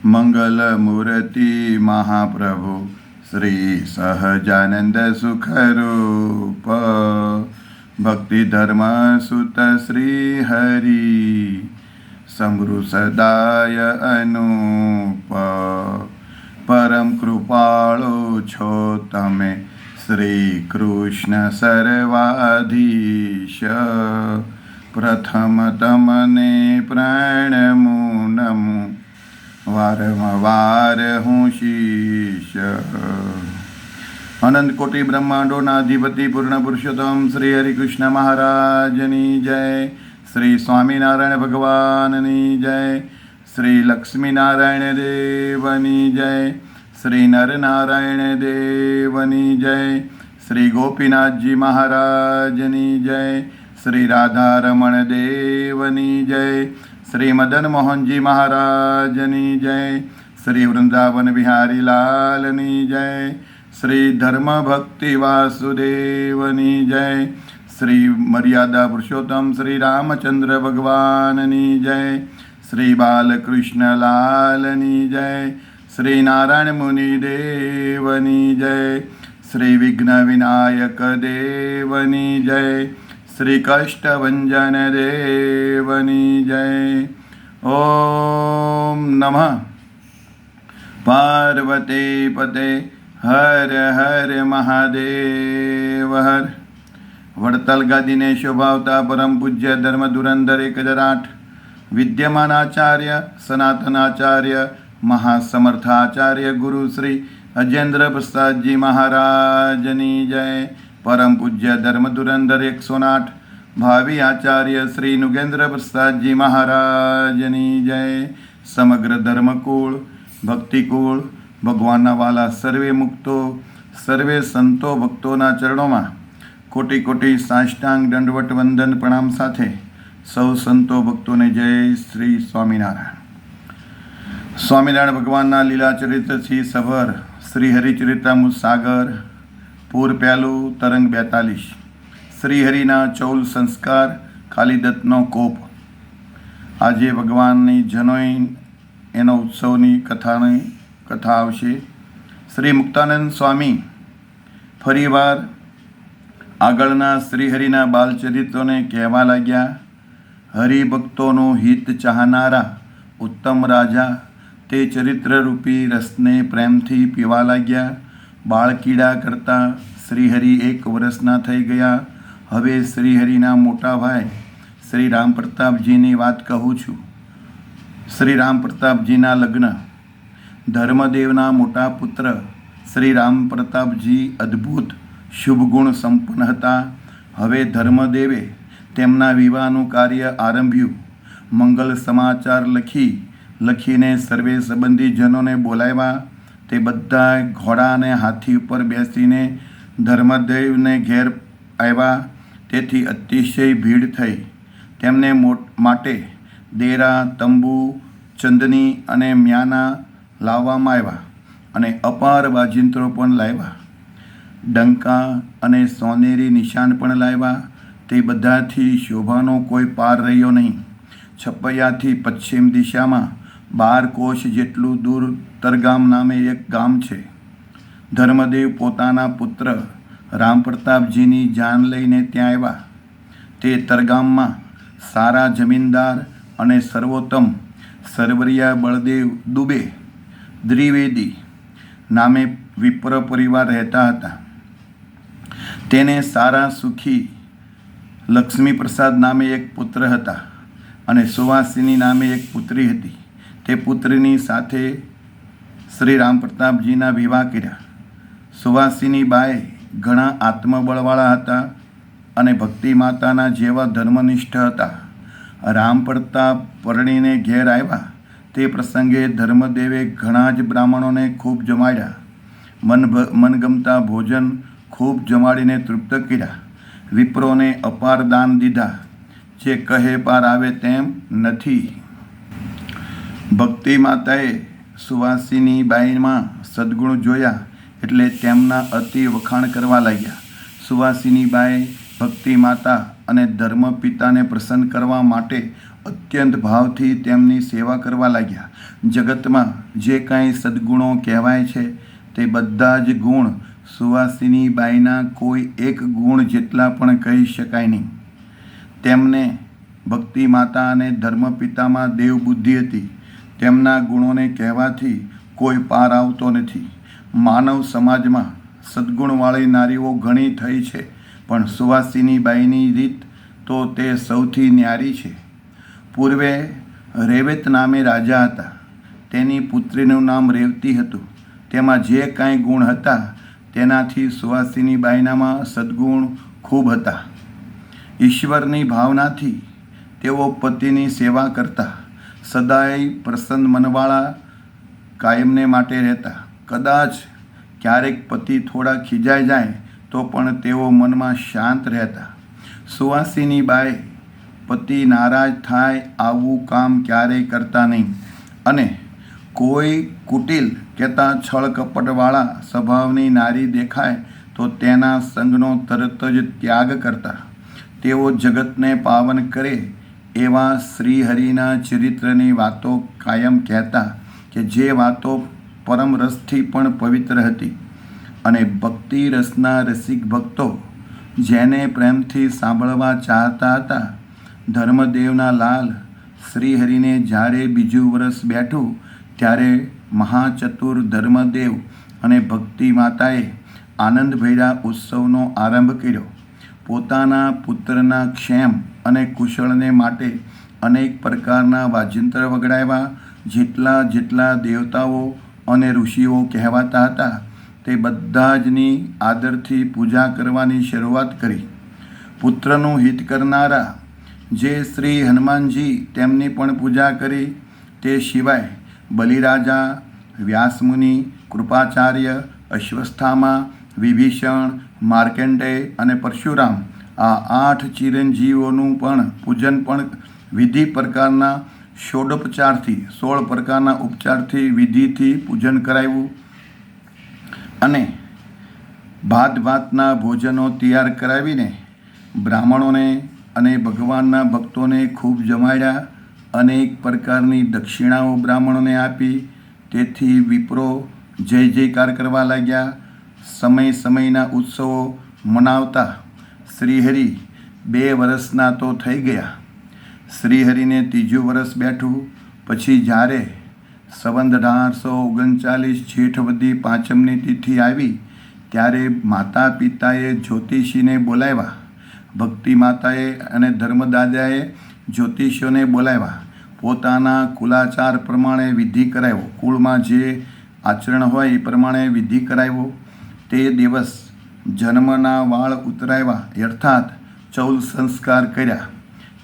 મંગલમૂર્તિ મહાપ્રભુ શ્રી સહજાનંદ સુખરૂપ ભક્તિ ધર્મ સુત શ્રી હરિ સમૃ સદાય અનુપ પરમ કૃપાળુ છો તમે શ્રી કૃષ્ણ સર્વાધીશ પ્રથમ તમને પ્રણમું નમું વારંવાર હું શીશ અનંત કોટી બ્રહ્માંડોના અધિપતિ પૂર્ણ પુરુષોત્તમ શ્રી હરિકૃષ્ણ મહારાજની જય, શ્રી સ્વામિનારાયણ ભગવાનની જય, શ્રી લક્ષ્મીનારાયણ દેવની જય, શ્રી નરનારાયણ દેવની જય, શ્રી ગોપીનાથજી મહારાજની જય, શ્રી રાધારમણ દેવની જય, શ્રી મદન મોહનજી મહારાજની જય, શ્રી વૃંદાવન બિહારી લાલની જય, શ્રી ધર્મ ભક્તિ વાસુદેવની જય, શ્રી મર્યાદા પુરુષોત્તમ શ્રી રામચંદ્ર ભગવાનની જય, શ્રી બાલકૃષ્ણ લાલની જય, શ્રી નારાયણ મુનિ દેવની જય, શ્રી વિઘ્ન વિનાયક દેવની જય, શ્રી કષ્ટભંજન દેવની જય. ઓમ નમઃ પાર્વતી પતે હર હર મહાદેવ હર. વડતાલ ગાદીને શોભાવતા પરમ પૂજ્ય ધર્મ ધુરંધર 1008 વિદ્યમાન આચાર્ય સનાતનાચાર્ય મહાસમર્થાચાર્ય ગુરુ શ્રી અજેન્દ્ર પ્રસાદજી મહારાજની જય. પરમ પૂજ્ય ધર્મ ધુરંધર 108 ભાવિ આચાર્ય શ્રી નુગેન્દ્ર પ્રસાદજી મહારાજની જય. સમગ્ર ધર્મકુળ ભક્તિકુળ ભગવાનના વાલા સર્વે મુક્તો સર્વે સંતો ભક્તોના ચરણોમાં કોટી કોટી સાષ્ટાંગ દંડવટ વંદન પ્રણામ સાથે સૌ સંતો ભક્તોને જય શ્રી સ્વામિનારાયણ. સ્વામિનારાયણ ભગવાનના લીલા ચરિત્રથી સભર શ્રી હરિચરિત્રામૃત સાગર પૂર પહેલું તરંગ 42 શ્રી હરિના 14 સંસ્કાર કાલિદત્તનો કોપ. આજે ભગવાનની જનોઈ એનો ઉત્સવની કથા આવશે. શ્રી મુક્તાનંદ સ્વામી ફરીવાર આગળના શ્રીહરિના બાલચરિત્રોને કહેવા લાગ્યા. હરિભક્તોનું હિત ચાહનારા ઉત્તમ રાજા તે ચરિત્રરૂપી રસને પ્રેમથી પીવા લાગ્યા. બાળકીડા કરતાં શ્રીહરિ 1 વર્ષના થઈ ગયા. હવે શ્રીહરિના મોટા ભાઈ શ્રી રામ પ્રતાપજીની વાત કહું છું. શ્રી રામ પ્રતાપજીના લગ્ન. ધર્મદેવના મોટા પુત્ર શ્રી રામ પ્રતાપજી અદ્ભુત શુભ ગુણ સંપન્ન હતા. હવે ધર્મદેવે તેમના વિવાહનું કાર્ય આરંભ્યું. મંગલ સમાચાર લખીને સર્વે સંબંધીજનોને બોલાવ્યા. તે બધા ઘોડા અને હાથી ઉપર બેસીને ધર્મદેવને ઘેર આવ્યા. તેથી અતિશય ભીડ થઈ. તેમને માટે દેરા, તંબુ, ચંદની અને મ્યાના લાવવામાં આવ્યા અને અપાર વાજિંત્રો પણ લાવ્યા. ડંકા અને સોનેરી નિશાન પણ લાવ્યા. તે બધાથી શોભાનો કોઈ પાર રહ્યો નહીં. છપૈયાથી પશ્ચિમ દિશામાં 12 કોશ જેટલું દૂર તરગામ નામે એક ગામ છે. ધર્મદેવ પોતાના પુત્ર રામ પ્રતાપજીની જાન લઈને ત્યાં આવ્યા. તે તરગામમાં સારા જમીનદાર અને સર્વોત્તમ સરવરિયા બળદેવ દુબે દ્વિવેદી નામે વિપ્ર પરિવાર રહેતા હતા. તેને સારા સુખી લક્ષ્મીપ્રસાદ નામે એક પુત્ર હતા અને સુવાસિની નામે એક પુત્રી હતી. તે પુત્રીની સાથે શ્રી રામ પ્રતાપજીના વિવાહ કર્યા. સુવાસિની બાએ ઘણા આત્મબળવાળા હતા અને ભક્તિ માતાના જેવા ધર્મનિષ્ઠ હતા. રામ પ્રતાપ પરણીને ઘેર આવ્યા તે પ્રસંગે ધર્મદેવે ઘણા જ બ્રાહ્મણોને ખૂબ જમાડ્યા. મનગમતા ભોજન ખૂબ જમાડીને તૃપ્ત કર્યા. વિપ્રોને અપાર દાન દીધા. જે કહે પાર આવે તેમ નથી. ભક્તિ માતાએ સુવાસિની બાઈમાં સદ્ગુણ જોયા એટલે તેમના અતિ વખાણ કરવા લાગ્યા. સુવાસિની બાએ ભક્તિ માતા અને ધર્મ પિતાને પ્રસન્ન કરવા માટે અત્યંત ભાવથી તેમની સેવા કરવા લાગ્યા. જગતમાં જે કાંઈ સદ્ગુણો કહેવાય છે તે બધા જ ગુણ સુવાસિની બાઈના કોઈ એક ગુણ જેટલા પણ કહી શકાય નહીં. તેમને ભક્તિ માતા અને ધર્મપિતામાં દેવબુદ્ધિ હતી. તેમના ગુણોને કહેવાથી કોઈ પાર આવતો નથી. માનવ સમાજમાં સદ્ગુણવાળી નારીઓ ઘણી થઈ છે, પણ સુવાસિની બાઈની રીત તો તે સૌથી ન્યારી છે. પૂર્વે રેવેત નામે રાજા હતા. તેની પુત્રીનું નામ રેવતી હતું. તેમાં જે કાંઈ ગુણ હતા તેનાથી સુવાસિની બાઈનામાં સદ્ગુણ ખૂબ હતા. ઈશ્વરની ભાવનાથી તેઓ પતિની સેવા કરતા. સદાય પ્રસન્ન મનવાળા કાયમને માટે રહેતા. કદાચ ક્યારેક પતિ થોડા ખીજાઈ જાય તો પણ તેઓ મનમાં શાંત રહેતા. સુવાસિની બાઈ પતિ નારાજ થાય આવું કામ ક્યારેય કરતા નહીં અને કોઈ કુટિલ કહેતા છળ કપટવાળા સ્વભાવની નારી દેખાય તો તેના સંગનો તરત જ ત્યાગ કરતા. તેઓ જગતને પાવન કરે એવા શ્રીહરિના ચરિત્રની વાતો કાયમ કહેતા કે જે વાતો પરમ રસથી પણ પવિત્ર હતી. અને ભક્તિ રસના રસિક ભક્તો જેને પ્રેમથી સાંભળવા ચાહતા હતા, ધર્મદેવના લાલ શ્રીહરિને જ્યારે બીજું વર્ષ બેઠું ત્યારે મહાચતુર ધર્મદેવ અને ભક્તિ માતાએ આનંદભર્યા ઉત્સવનો આરંભ કર્યો. પોતાના પુત્રના ક્ષેમ અને કુશળને માટે અનેક પ્રકારના વાજિંત્ર વગડાવ્યા. જેટલા જેટલા દેવતાઓ અને ઋષિઓ કહેવાતા હતા તે બધા જની આદરથી પૂજા કરવાની શરૂઆત કરી. પુત્રનું હિત કરનારા જે શ્રી હનુમાનજી તેમની પણ પૂજા કરી. તે સિવાય બલિરાજા, વ્યાસમુનિ, કૃપાચાર્ય, અશ્વસ્થામા, વિભીષણ, માર્કંડેય અને પરશુરામ આ 8 ચિરંજીવોનું પણ પૂજન પણ વિધિ પ્રકારના 16 પ્રકારના ઉપચારથી વિધિથી પૂજન કરાવ્યું. અને ભાતના ભોજનો તૈયાર કરાવીને બ્રાહ્મણોને અને ભગવાનના ભક્તોને ખૂબ જમાડ્યા. અનેક પ્રકારની દક્ષિણાઓ બ્રાહ્મણોને આપી. તેથી વિપ્રો જય જયકાર કરવા લાગ્યા. સમયના ઉત્સવો મનાવતા શ્રીહરિ 2 વર્ષના તો થઈ ગયા. શ્રીહરિને 3જું વર્ષ બેઠું. પછી જ્યારે સંવત 1839 જેઠવદી 5મની તિથિ આવી ત્યારે માતા પિતાએ જ્યોતિષીને બોલાવ્યા. ભક્તિ માતાએ અને ધર્મદાદાએ જ્યોતિષીઓને બોલાવ્યા. પોતાના કુલાચાર પ્રમાણે વિધિ કરાવ્યો. કુળમાં જે આચરણ હોય એ પ્રમાણે વિધિ કરાવ્યો. તે દિવસ જન્મના વાળ ઉતરાવ્યા, અર્થાત ચૌલ સંસ્કાર કર્યા.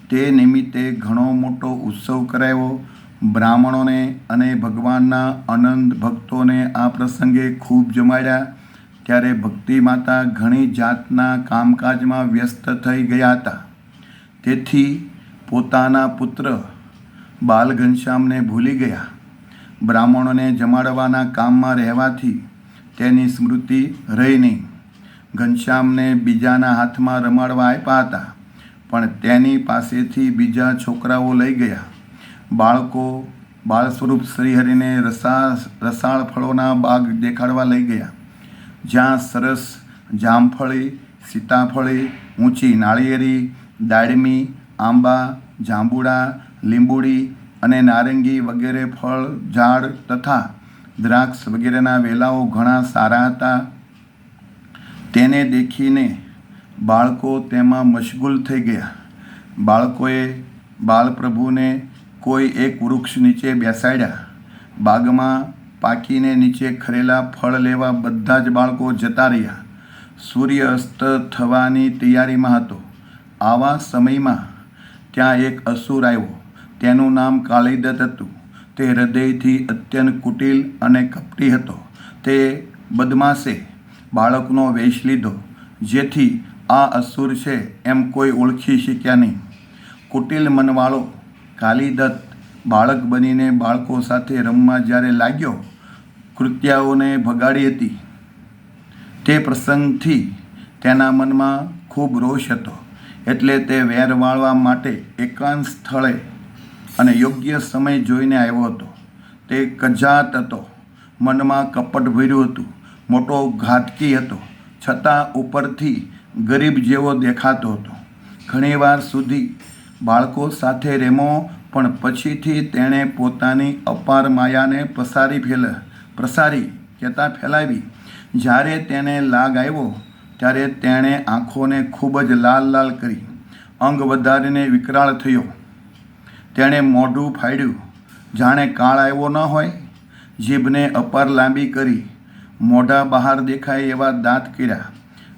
તે નિમિત્તે ઘણો મોટો ઉત્સવ કરાવ્યો. બ્રાહ્મણોને અને ભગવાનના અનંત ભક્તોને આ પ્રસંગે ખૂબ જમાડ્યા. ત્યારે ભક્તિ માતા ઘણી જાતના કામકાજમાં વ્યસ્ત થઈ ગયા હતા. તેથી પોતાના પુત્ર બાલ ઘનશ્યામને ભૂલી ગયા. બ્રાહ્મણોને જમાડવાના કામમાં રહેવાથી તેની સ્મૃતિ રહી નહીં. ઘનશ્યામને બીજાના હાથમાં રમાડવા આપ્યા હતા, પણ તેની પાસેથી બીજા છોકરાઓ લઈ ગયા. બાળકો બાળ સ્વરૂપ શ્રીહરિને રસાળ ફળોના બાગ દેખાડવા લઈ ગયા, જ્યાં સરસ જામફળી, સીતાફળી, ઊંચી નાળિયેરી, દાડમી, આંબા, જાંબુડા, લીંબુડી અને નારંગી વગેરે ફળ ઝાડ તથા દ્રાક્ષ વગેરેના વેલાઓ ઘણા સારા હતા. તેને દેખીને બાળકો તેમાં મશગુલ થઈ ગયા. બાળકોએ બાલપ્રભુને કોઈ એક વૃક્ષ નીચે બેસાડ્યા. બાગમાં પાકીને નીચે ખરેલા ફળ લેવા બધા જ બાળકો જતા રહ્યા. સૂર્ય અસ્ત થવાની તૈયારીમાં હતો. આવા સમયમાં ત્યાં એક અસુર આવ્યો. તેનું નામ કાળીદત્ત હતું. તે હૃદયથી અત્યંત કુટિલ અને કપટી હતો. તે બદમાશે બાળકનો વેશ લીધો, જેથી આ અસુર છે એમ કોઈ ઓળખી શક્યા નહીં. કુટિલ મનવાળો કાળીદત્ત બાળક બનીને બાળકો સાથે રમવા જ્યારે લાગ્યો, કૃત્યાઓને ભગાડી હતી. તે પ્રસંગથી તેના મનમાં ખૂબ રોષ હતો. એટલે તે વેર વાળવા માટે એકાંત સ્થળે અને યોગ્ય સમય જોઈને આવ્યો હતો. તે કજાત હતો, મનમાં કપટ ભર્યું હતું, મોટો ઘાતકી હતો, છતાં ઉપરથી ગરીબ જેવો દેખાતો હતો. ઘણીવાર સુધી બાળકો સાથે રેમો, પણ પછીથી તેણે પોતાની અપાર માયાને ફેલાવી. જ્યારે તેને લાગ આવ્યો ત્યારે તેણે આંખોને ખૂબ જ લાલ લાલ કરી, અંગ વધારીને વિકરાળ થયો. તેણે મોઢું ફાડ્યું, જાણે કાળ આવ્યો ન હોય. જીભને અપાર લાંબી કરી, મોઢા બહાર દેખાય એવા દાંત કર્યા.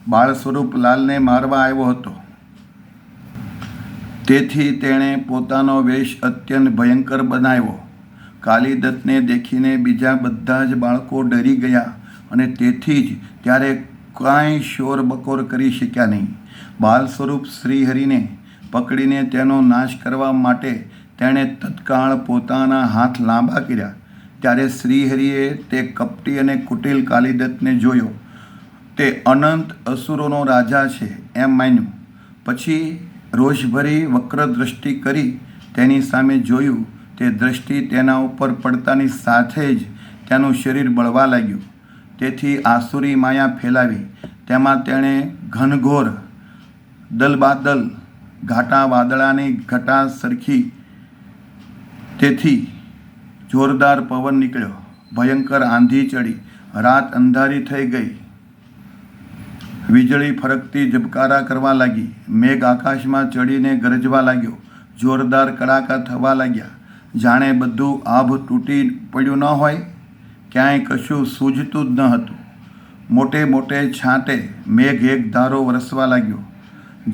બાળ સ્વરૂપ લાલને મારવા આવ્યો હતો. તેથી તેણે પોતાનો વેશ અત્યંત ભયંકર બનાવ્યો. કાલિદત્તને દેખીને બીજા બધા જ બાળકો ડરી ગયા અને તેથી જ ત્યારે કાંઈ શોર બકોર કરી શક્યા નહીં. બાલ સ્વરૂપ શ્રીહરિને પકડીને તેનો નાશ કરવા માટે તેણે તત્કાળ પોતાના હાથ લાંબા કર્યા. ત્યારે શ્રીહરિએ તે કપટી અને કુટિલ કાલિદત્તને જોયો. તે અનંત અસુરોનો રાજા છે એમ માન્યું. પછી રોષભરી વક્ર દ્રષ્ટિ કરી તેની સામે જોયું. તે દ્રષ્ટિ તેના ઉપર પડતાની સાથે જ તેનું શરીર બળવા લાગ્યું. તેથી આસુરી માયા ફેલાવી. તેમાં તેણે ઘનઘોર દલબાદલ ઘાટા વાદળાની ઘટા સરખી. તેથી જોરદાર પવન નીકળ્યો, ભયંકર આંધી ચડી, રાત અંધારી થઈ ગઈ. વીજળી ફરકતી ઝબકારા કરવા લાગી. મેઘ આકાશમાં ચડીને ગરજવા લાગ્યો. જોરદાર કડાકા થવા લાગ્યા. જાણે બધું આભ તૂટી પડ્યું ન હોય. ક્યાંય કશું સૂઝતું જ ન હતું. મોટે મોટે છાંટે મેઘ એક ધારો વરસવા લાગ્યો.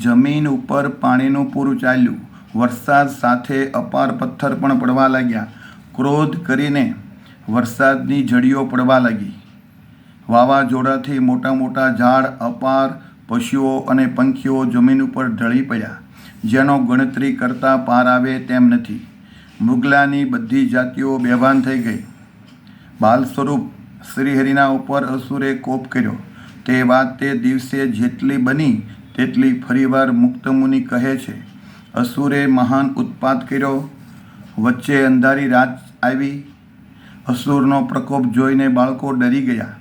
જમીન ઉપર પાણીનું પૂરું ચાલ્યું. વરસાદ સાથે અપાર પથ્થર પણ પડવા લાગ્યા. ક્રોધ કરીને વરસાદની ઝડીઓ પડવા લાગી. વાવાઝોડાથી મોટા મોટા ઝાડ, અપાર પશુઓ અને પંખીઓ જમીન ઉપર ઢળી પડ્યા, જેનો ગણતરી કરતાં પાર આવે તેમ નથી. મૃગલાની બધી જાતિઓ બેભાન થઈ ગઈ. બાલ સ્વરૂપ શ્રીહરિના ઉપર અસુરે કોપ કર્યો. તે વાત તે દિવસે જેટલી બની તેટલી ફરીવાર મુક્તમુનિ કહે છે. અસુરે મહાન ઉત્પાત કર્યો. વચ્ચે અંધારી રાત આવી. અસુરનો પ્રકોપ જોઈને બાળકો ડરી ગયા.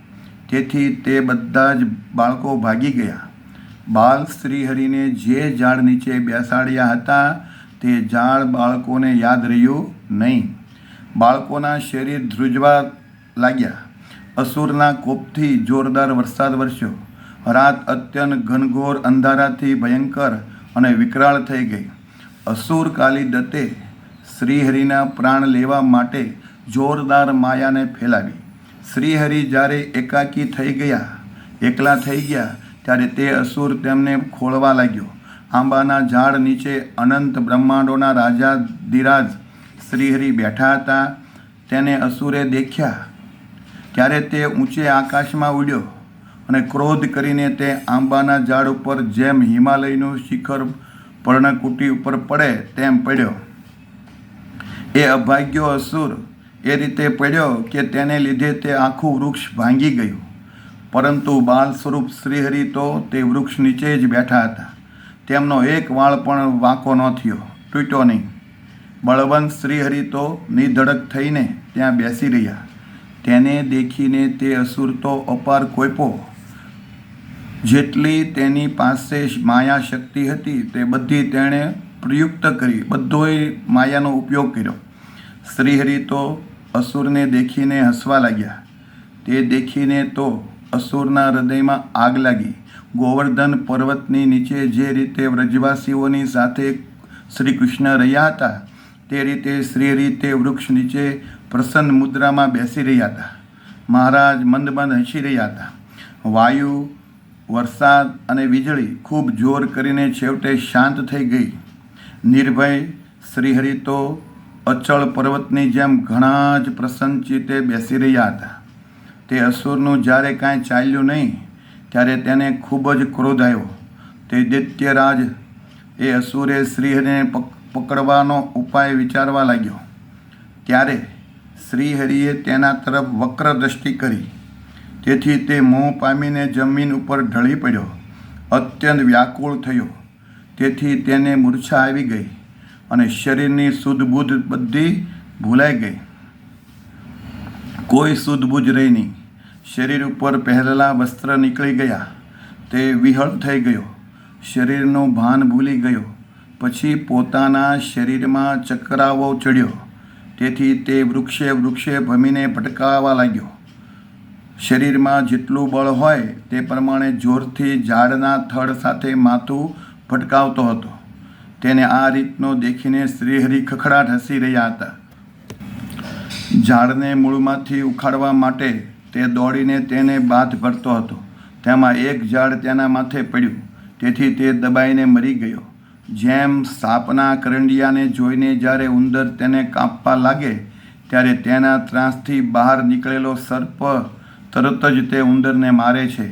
તેથી તે બધા જ બાળકો ભાગી ગયા. બાલ શ્રીહરિને જે ઝાડ નીચે બેસાડ્યા હતા તે ઝાડ બાળકોને યાદ રહ્યું નહીં. બાળકોના શરીર ધ્રુજવા લાગ્યા. અસુરના કોપથી જોરદાર વરસાદ વરસ્યો. રાત અત્યંત ઘનઘોર અંધારાથી ભયંકર અને વિકરાળ થઈ ગઈ. અસુર કાલિદત્તે શ્રીહરિના પ્રાણ લેવા માટે જોરદાર માયાને ફેલાવી. શ્રીહરિ જ્યારે એકાકી થઈ ગયા, એકલા થઈ ગયા, ત્યારે તે અસુર તેમને ખોળવા લાગ્યો. આંબાના ઝાડ નીચે અનંત બ્રહ્માંડોના રાજાધિરાજ શ્રીહરિ બેઠા હતા. તેને અસુરે દેખ્યા ત્યારે તે ઊંચે આકાશમાં ઉડ્યો અને ક્રોધ કરીને તે આંબાના ઝાડ ઉપર જેમ હિમાલયનું શિખર પર્ણકુટી ઉપર પડે તેમ પડ્યો. એ અભાગ્યો અસુર એ રીતે પડ્યો કે તેને લીધે તે આખું વૃક્ષ ભાંગી ગયું. પરંતુ બાલ સ્વરૂપ શ્રીહરિ તો તે વૃક્ષ નીચે જ બેઠા હતા. તેમનો એક વાળ પણ વાંકો ન થયો, તૂટ્યો નહીં. બળવંત શ્રીહરિ તો નિધડક થઈને ત્યાં બેસી રહ્યા. તેને દેખીને તે અસુર તો અપાર કોઈપો. જેટલી તેની પાસે માયા શક્તિ હતી તે બધી તેણે પ્રયુક્ત કરી. બધોય માયાનો ઉપયોગ કર્યો. શ્રીહરિ તો અસુરને દેખીને હસવા લાગ્યા. તે દેખીને તો અસુરના હૃદયમાં આગ લાગી. ગોવર્ધન પર્વતની નીચે જે રીતે વ્રજવાસીઓની સાથે શ્રી કૃષ્ણ રહ્યા હતા તે રીતે શ્રીહરિ તે વૃક્ષ નીચે પ્રસન્ન મુદ્રામાં બેસી રહ્યા હતા. મહારાજ મંદ મંદ હસી રહ્યા હતા. વાયુ, વરસાદ અને વીજળી ખૂબ જોર કરીને છેવટે શાંત થઈ ગઈ. નિર્ભય શ્રીહરિ તો અચળ પર્વતની જેમ ઘણા જ પ્રસન્નચિત્તે બેસી રહ્યા હતા. તે અસુરનું જ્યારે કાંઈ ચાલ્યું નહીં ત્યારે તેને ખૂબ જ ક્રોધ આવ્યો. તે દૈત્યરાજ એ અસુરે શ્રીહરિને પકડવાનો ઉપાય વિચારવા લાગ્યો. ત્યારે શ્રીહરિએ તેના તરફ વક્ર દ્રષ્ટિ કરી. તેથી તે મોહ પામીને જમીન ઉપર ઢળી પડ્યો. અત્યંત વ્યાકુળ થયો. તેથી તેને મૂર્છા આવી ગઈ. અને શરીરની શુદ્ધ બુદ્ધ બધી ભૂલાઈ ગઈ. કોઈ શુદ્ધ બુદ્ધ રહી નહીં. શરીર ઉપર પહેરેલા વસ્ત્ર નીકળી ગયા. તે વિહળ થઈ ગયો. શરીરનું ભાન ભૂલી ગયો. પછી પોતાના શરીરમાં ચકરાવો ચડ્યો. તેથી તે વૃક્ષે ભમીને ભટકાવા લાગ્યો. શરીરમાં જેટલું બળ હોય તે પ્રમાણે જોરથી ઝાડના થડ સાથે માથું ભટકાવતો હતો. તેને આ રીતનો દેખીને શ્રીહરિ ખખડાટ હસી રહ્યા હતા. ઝાડને મૂળમાંથી ઉખાડવા માટે તે દોડીને તેને બાથ ભરતો હતો. તેમાં એક ઝાડ તેના માથે પડ્યું. તેથી તે દબાઈને મરી ગયો. જેમ સાપના કરંડિયાને જોઈને જ્યારે ઉંદર તેને કાપવા લાગે ત્યારે તેના ત્રાસથી બહાર નીકળેલો સર્પ તરત જ તે ઉંદરને મારે છે,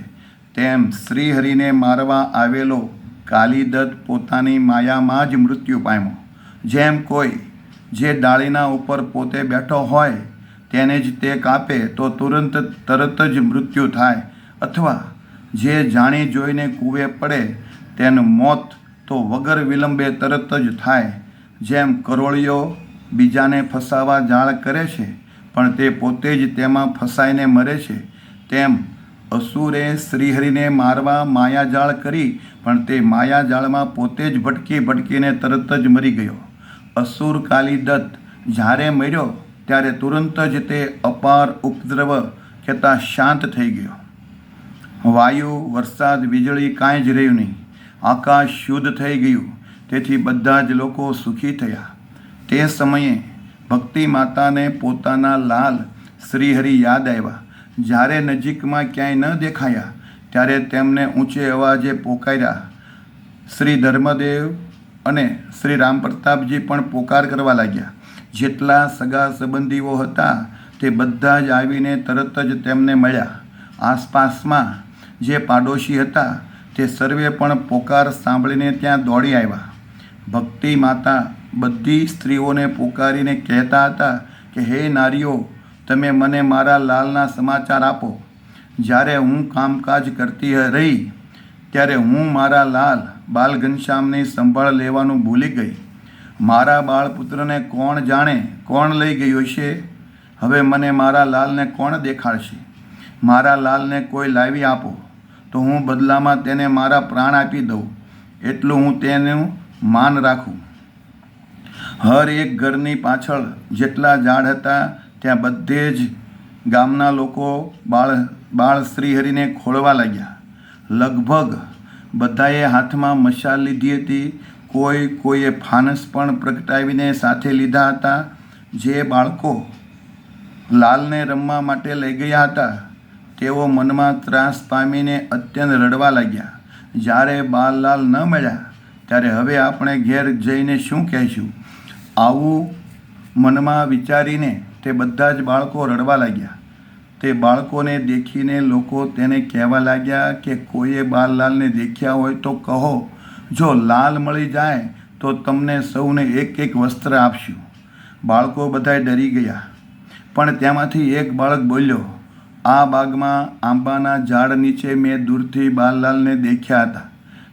તેમ શ્રીહરિને મારવા આવેલો કાલિદત્ત પોતાની માયામાં જ મૃત્યુ પામ્યો. જેમ કોઈ જે ડાળીના ઉપર પોતે બેઠો હોય તેને જ તે કાપે તો તરત જ મૃત્યુ થાય, અથવા જે જાણી જોઈને કૂવે પડે તેનું મોત તો વગર વિલંબે તરત જ થાય. જેમ કરોળિયો બીજાને ફસાવા જાળ કરે છે પણ તે પોતે જ તેમાં ફસાઈને મરે છે, તેમ અસુરે શ્રીહરિને મારવા માયાજાળ કરી પણ તે માયાજાળમાં પોતે જ ભટકીને તરત જ મરી ગયો. અસુર કાલિદત્ત જ્યારે મર્યો ત્યારે તુરંત જ તે અપાર ઉપદ્રવ કહેતા શાંત થઈ ગયો. વાયુ, વરસાદ, વીજળી કાંઈ જ રહ્યું નહીં. આકાશ શુદ્ધ થઈ ગયું. તેથી બધા જ લોકો સુખી થયા. તે સમયે ભક્તિ માતાને પોતાના લાલ શ્રીહરિ યાદ આવ્યા. જ્યારે નજીકમાં ક્યાંય ન દેખાયા ત્યારે તેમને ઊંચે અવાજે પોકાર્યા. શ્રી ધર્મદેવ અને શ્રી રામપ્રતાપજી પણ પોકાર કરવા લાગ્યા. જેટલા સગા સંબંધીઓ હતા તે બધા જ આવીને તરત જ તેમને મળ્યા. આસપાસમાં જે પાડોશી હતા તે સર્વે પણ પોકાર સાંભળીને ત્યાં દોડી આવ્યા. ભક્તિ માતા બધી સ્ત્રીઓને પોકારીને કહેતા હતા કે હે નારીઓ, તમે મને મારા લાલના સમાચાર આપો. જ્યારે હું કામકાજ કરતી રહી ત્યારે હું મારા લાલ બાલ ઘનશ્યામની સંભાળ લેવાનું ભૂલી ગઈ. મારા બાળપુત્રને કોણ જાણે કોણ લઈ ગયું છે. હવે મને મારા લાલને કોણ દેખાડશે? મારા લાલને કોઈ લાવી આપો તો હું બદલામાં તેને મારા પ્રાણ આપી દઉં. એટલું હું તેનું માન રાખું. હર એક ઘરની પાછળ જેટલા ઝાડ હતા ત્યાં બધે જ ગામના લોકો બાળ શ્રીહરિને ખોળવા લાગ્યા. લગભગ બધાએ હાથમાં મશાલ લીધી હતી. કોઈએ ફાનસ પણ પ્રગટાવીને સાથે લીધા હતા. જે બાળકો લાલને રમવા માટે લઈ ગયા હતા તેઓ મનમાં ત્રાસ પામીને અત્યંત રડવા લાગ્યા. જ્યારે બાલલાલ ન મળ્યા ત્યારે હવે આપણે ઘેર જઈને શું કહેશું? આવું મનમાં વિચારીને તે બધા જ બાળકો રડવા લાગ્યા. તે બાળકોને દેખીને લોકો તેને કહેવા લાગ્યા કે કોઈએ બાલલાલને દેખ્યા હોય તો કહો. જો લાલ મળી જાય તો તમને સૌને એક એક વસ્ત્ર આપશું. બાળકો બધાય ડરી ગયા. પણ તેમાંથી એક બાળક બોલ્યો, આ બાગમાં આંબાના ઝાડ નીચે મેં દૂરથી બાલલાલને દેખ્યા હતા.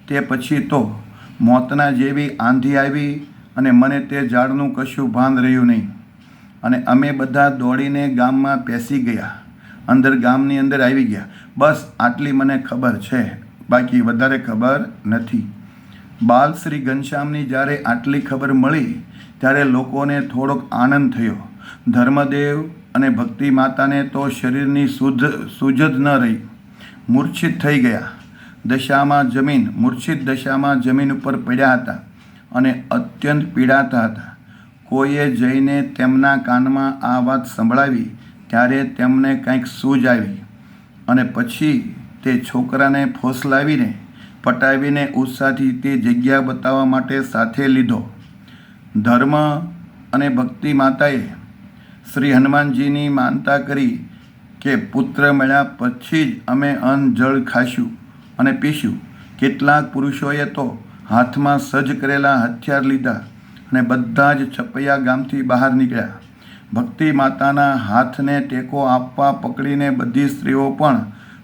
તે પછી તો મોતના જેવી આંધી આવી અને મને તે ઝાડનું કશું ભાન રહ્યું નહીં. અને અમે બધા દોડીને ગામમાં પેસી ગયા. ગામની અંદર આવી ગયા. બસ આટલી મને ખબર છે, બાકી વધારે ખબર નથી. બાલ શ્રી ઘનશ્યામની જ્યારે આટલી ખબર મળી ત્યારે લોકોને થોડોક આનંદ થયો. ધર્મદેવ અને ભક્તિ માતાને તો શરીરની સૂઝ જ ન રહી. મૂર્છિત થઈ ગયા. મૂર્છિત દશામાં જમીન ઉપર પડ્યા હતા અને અત્યંત પીડાતા હતા. કોઈએ જઈને તેમના કાનમાં આ વાત સંભળાવી ત્યારે તેમને કંઈક સૂઝ આવી અને પછી તે છોકરાને ફોસલાવીને પટાવીને ઉત્સાહથી તે જગ્યા બતાવવા માટે સાથે લીધો. ધર્મ અને ભક્તિ માતાએ શ્રી હનુમાનજીની માનતા કરી કે પુત્ર મળ્યા પછી જ અમે અન્ન જળ ખાશું અને પીશું. કેટલાક પુરુષોએ તો હાથમાં સજ્જ કરેલા હથિયાર લીધા અને બધા જ છપૈયા ગામથી બહાર નીકળ્યા. ભક્તિ માતાના હાથને ટેકો આપવા પકડીને બધી સ્ત્રીઓ પણ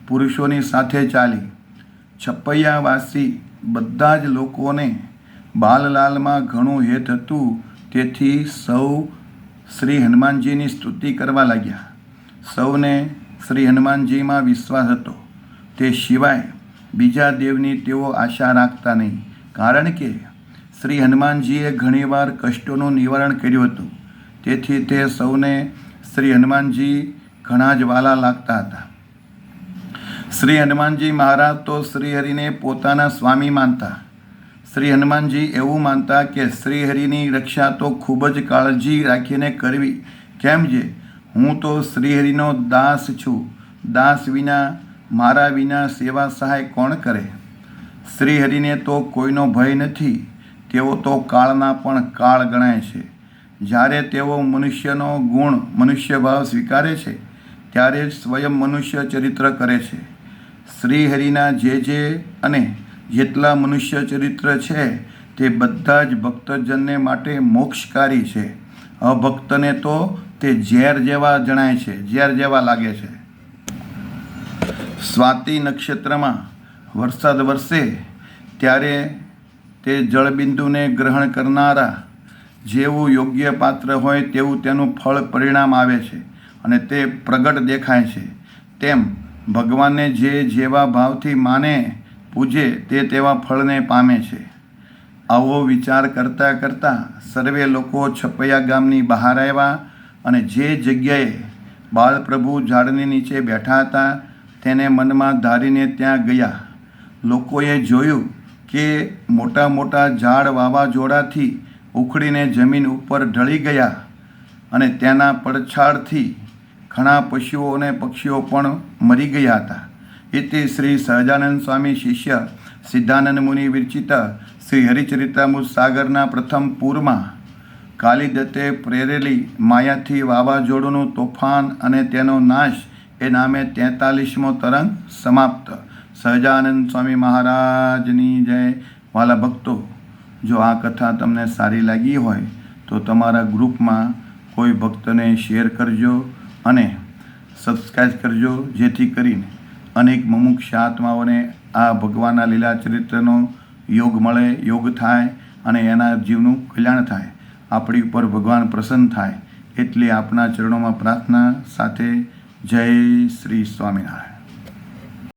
પુરુષોની સાથે ચાલી. છપૈયાવાસી બધા જ લોકોને બાલલાલમાં ઘણું હેત હતું, તેથી સૌ શ્રી હનુમાનજીની સ્તુતિ કરવા લાગ્યા. સૌને શ્રી હનુમાનજીમાં વિશ્વાસ હતો. તે સિવાય બીજા દેવની તેઓ આશા રાખતા નહીં, કારણ કે શ્રી હનુમાનજીએ ઘણીવાર કષ્ટોનું નિવારણ કર્યું હતું. તેથી તે સૌને શ્રી હનુમાનજી ઘણા જ વાલા લાગતા હતા. શ્રી હનુમાનજી મહારાજ તો શ્રીહરિને પોતાના સ્વામી માનતા. શ્રી હનુમાનજી એવું માનતા કે શ્રીહરિની રક્ષા તો ખૂબ જ કાળજી રાખીને કરવી, કેમ જે હું તો શ્રીહરિનો દાસ છું. દાસ વિના, મારા વિના સેવા સહાય કોણ કરે? શ્રીહરિને તો કોઈનો ભય નથી. તેઓ તો કાળના પણ કાળ ગણાય છે. જ્યારે તેઓ મનુષ્યનો ગુણ, મનુષ્ય ભાવ સ્વીકારે છે, ત્યારે સ્વયં મનુષ્ય ચરિત્ર કરે છે. શ્રીહરિના જે અને જેટલા મનુષ્ય ચરિત્ર છે તે બધા જ ભક્તજનને માટે મોક્ષકારી છે. અભક્તને તો તે ઝેર જેવા જણાય છે, ઝેર જેવા લાગે છે. સ્વાતિ નક્ષત્રમાં વરસાદ વરસે ત્યારે તે જળબિંદુને ગ્રહણ કરનારા જેવું યોગ્ય પાત્ર હોય તેવું તેનું ફળ પરિણામ આવે છે અને તે પ્રગટ દેખાય છે. તેમ ભગવાનને જે જેવા ભાવથી માને, પૂજે, તે તેવા ફળને પામે છે. આવો વિચાર કરતાં કરતાં સર્વે લોકો છપૈયા ગામની બહાર આવ્યા અને જે જગ્યાએ બાલપ્રભુ ઝાડની નીચે બેઠા હતા તેને મનમાં ધારીને ત્યાં ગયા. લોકોએ જોયું કે મોટા મોટા ઝાડ વાવાઝોડાથી ઉખડીને જમીન ઉપર ઢળી ગયા અને તેના પડછાડથી ઘણા પશુઓ અને પક્ષીઓ પણ મરી ગયા હતા. ઇતિ શ્રી સહજાનંદ સ્વામી શિષ્ય સિદ્ધાનંદ મુનિ વિરચિત શ્રી હરિચરિત્રામૃત સાગરના પ્રથમ પૂરમાં કાલિદત્તે પ્રેરેલી માયાથી વાવાઝોડુંનું તોફાન અને તેનો નાશ એ નામે 43મો તરંગ સમાપ્ત. સહજાનંદ સ્વામી મહારાજની જય. વાલા ભક્તો, જો આ કથા તમને સારી લાગી હોય તો તમારા ગ્રુપમાં કોઈ ભક્તને શેર કરજો અને સબસ્ક્રાઈબ કરજો, જેથી કરીને અનેક મુમુક્ષ આત્માઓને આ ભગવાનના લીલા ચરિત્રનો યોગ મળે, યોગ થાય અને એના જીવનું કલ્યાણ થાય. આપણી ઉપર ભગવાન પ્રસન્ન થાય. એટલે આપના ચરણોમાં પ્રાર્થના સાથે જય શ્રી સ્વામિનારાયણ.